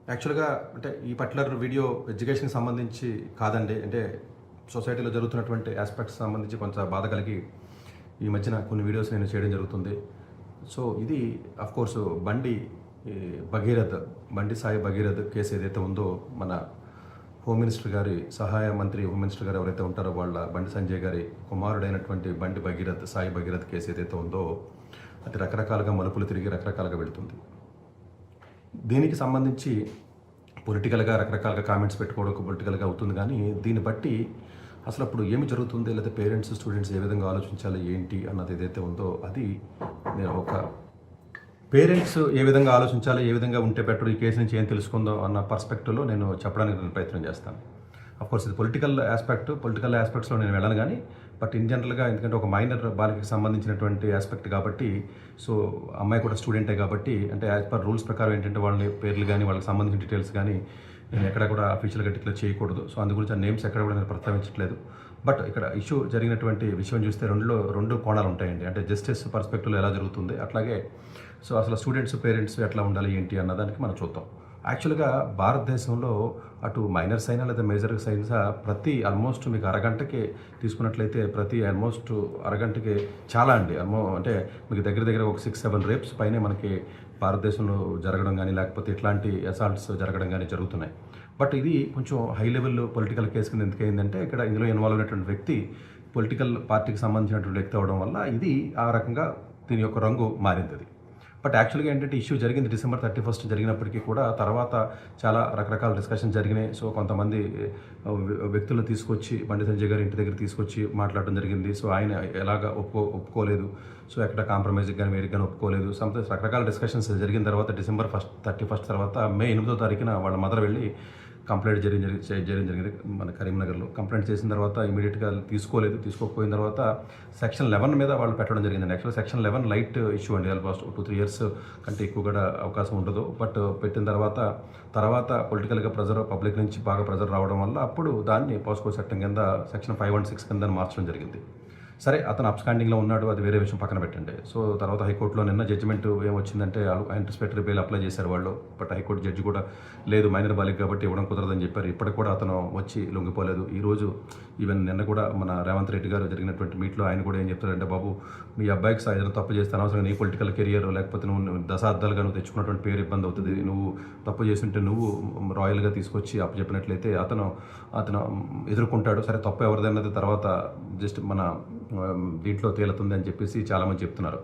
యాక్చువల్‌గా అంటే ఈ పర్టిక్యులర్ వీడియో ఎడ్యుకేషన్‌కి సంబంధించి కాదండి. అంటే సొసైటీలో జరుగుతున్నటువంటి యాస్పెక్ట్స్ సంబంధించి కొంత బాధ కలిగి ఈ మధ్యన కొన్ని వీడియోస్ నేను చేయడం జరుగుతుంది. సో ఇది ఆఫ్‌కోర్స్ బండి ఈ భగీరథ్, బండి సాయి భగీరథ్ కేసు ఏదైతే ఉందో మన హోమ్ మినిస్టర్ గారి సహాయ మంత్రి హోమ్ మినిస్టర్ గారు ఎవరైతే ఉంటారో వాళ్ళ బండి సంజయ్ గారి కుమారుడైనటువంటి బండి భగీరథ్, సాయి భగీరథ్ కేసు ఏదైతే ఉందో అది రకరకాలుగా మలుపులు తిరిగి రకరకాలుగా వెళ్తుంది. దీనికి సంబంధించి పొలిటికల్‌గా రకరకాలుగా కామెంట్స్ పెట్టుకోవడం పొలిటికల్‌గా అవుతుంది కానీ, దీన్ని బట్టి అసలు అప్పుడు ఏమి జరుగుతుంది? లేదా పేరెంట్స్, స్టూడెంట్స్ ఏ విధంగా ఆలోచించాలి ఏంటి అన్నది ఏదైతే ఉందో అది నేను పేరెంట్స్ ఏ విధంగా ఆలోచించాలి, ఏ విధంగా ఉంటే బెటర్, ఈ కేసు నుంచి ఏం తెలుసుకుందాం అన్న పర్స్పెక్టివ్‌లో నేను చెప్పడానికి నేను ప్రయత్నం చేస్తాను. అఫ్‌కోర్స్ ఇది పొలిటికల్ యాస్పెక్ట్స్‌లో నేను వెళ్ళను కానీ, బట్ ఇన్ జనరల్‌గా ఎందుకంటే ఒక మైనర్ బాలికకి సంబంధించినటువంటి యాస్పెక్ట్ కాబట్టి, సో అమ్మాయి కూడా స్టూడెంటే కాబట్టి, అంటే యాజ్ పర్ రూల్స్ ప్రకారం ఏంటంటే వాళ్ళ పేర్లు కానీ, వాళ్ళకి సంబంధించిన డీటెయిల్స్ కానీ నేను ఎక్కడ కూడా అఫీషియల్‌గా డిక్లేర్ చేయకూడదు. సో అందు గురించి ఆ నేమ్స్ ఎక్కడ కూడా నేను ప్రస్తావించట్లేదు. బట్ ఇక్కడ ఇష్యూ జరిగినటువంటి విషయం చూస్తే రెండు కోణాలు ఉంటాయండి. అంటే జస్టిస్ పర్స్పెక్టివ్‌లో ఎలా జరుగుతుంది, అట్లాగే సో అసలు స్టూడెంట్స్, పేరెంట్స్ ఎట్లా ఉండాలి ఏంటి అన్నదానికి మనం చూద్దాం. యాక్చువల్‌గా భారతదేశంలో అటు మైనర్స్ అయినా లేదా మేజర్స్ అయినా ప్రతి ఆల్మోస్ట్ మీకు అరగంటకి తీసుకున్నట్లయితే ప్రతి ఆల్మోస్ట్ అరగంటకి చాలా అండి. అంటే మీకు దగ్గర దగ్గర ఒక 6, 7 రేప్స్ పైనే మనకి భారతదేశంలో జరగడం కానీ, లేకపోతే ఇట్లాంటి అసాల్ట్స్ జరగడం కానీ జరుగుతున్నాయి. బట్ ఇది కొంచెం హై లెవెల్ పొలిటికల్ కేసు కింద ఎందుకయిందంటే ఇక్కడ ఇందులో ఇన్వాల్వ్ అయినటువంటి వ్యక్తి పొలిటికల్ పార్టీకి సంబంధించినటువంటి వ్యక్తి అవ్వడం వల్ల ఇది ఆ రకంగా దీని యొక్క రంగు మారింది. బట్ యాక్చువల్‌గా ఏంటంటే ఇష్యూ జరిగింది December 31 జరిగినప్పటికీ కూడా తర్వాత చాలా రకరకాల డిస్కషన్స్ జరిగినాయి. సో కొంతమంది వ్యక్తులను తీసుకొచ్చి బండి సంజయ్ గారి ఇంటి దగ్గర తీసుకొచ్చి మాట్లాడడం జరిగింది. సో ఆయన ఎలాగా ఒప్పుకోలేదు. సో ఎక్కడ కాంప్రమైజ్‌కి కానీ వేడికి కానీ ఒప్పుకోలేదు. రకరకాల డిస్కషన్స్ జరిగిన తర్వాత December 31 తర్వాత మే 8వ తారీఖున వాళ్ళ మదర్ వెళ్ళి కంప్లైంట్ చేయడం జరిగింది మన కరీంనగర్లో. కంప్లైంట్ చేసిన తర్వాత ఇమీడియట్‌గా తీసుకోకపోయిన తర్వాత సెక్షన్ 11 మీద వాళ్ళు పెట్టడం జరిగిందండి. యాక్చువల్‌గా సెక్షన్ 11 లైట్ ఇష్యూ అండి. ఆల్మోస్ట్ 2-3 ఇయర్స్ కంటే ఎక్కువ కూడా అవకాశం ఉండదు. బట్ పెట్టిన తర్వాత పొలిటికల్‌గా పబ్లిక్ నుంచి బాగా ప్రెజర్ రావడం వల్ల అప్పుడు దాన్ని పోస్కో చట్టం కింద సెక్షన్ 516 కింద మార్చడం జరిగింది. సరే, అతను అబ్స్కాండింగ్‌లో ఉన్నాడు, అది వేరే విషయం పక్కన పెట్టండి. సో తర్వాత హైకోర్టులో నిన్న జడ్జిమెంట్ ఏమొచ్చిందంటే యాంటిసిపేటరీ బెయిల్ అప్లై చేశారు వాళ్ళు. బట్ హైకోర్టు జడ్జి కూడా లేదు, మైనర్ బాలిక కాబట్టి ఇవ్వడం కుదరదని చెప్పారు. ఇప్పటికి కూడా అతను వచ్చి లొంగిపోలేదు. ఈరోజు ఈవెన్ నిన్న కూడా మన రేవంత్ రెడ్డి గారు జరిగినటువంటి మీట్లో ఆయన కూడా ఏం చెప్తారంటే, బాబు మీ అబ్బాయికి ఏదైనా తప్పు చేస్తే అనవసరంగా నీ పొలిటికల్ కెరియర్ లేకపోతే నువ్వు దశాబ్దాలుగా నువ్వు తెచ్చుకున్నటువంటి పేరు ఇబ్బంది అవుతుంది. నువ్వు తప్పు చేస్తుంటే నువ్వు రాయల్గా తీసుకొచ్చి అప్పచెప్పినట్లయితే అతను ఎదుర్కొంటాడు. సరే, తప్పు ఎవరిదన్నది తర్వాత జస్ట్ మన దీంట్లో తేలుతుంది అని చెప్పేసి చాలామంది చెప్తున్నారు.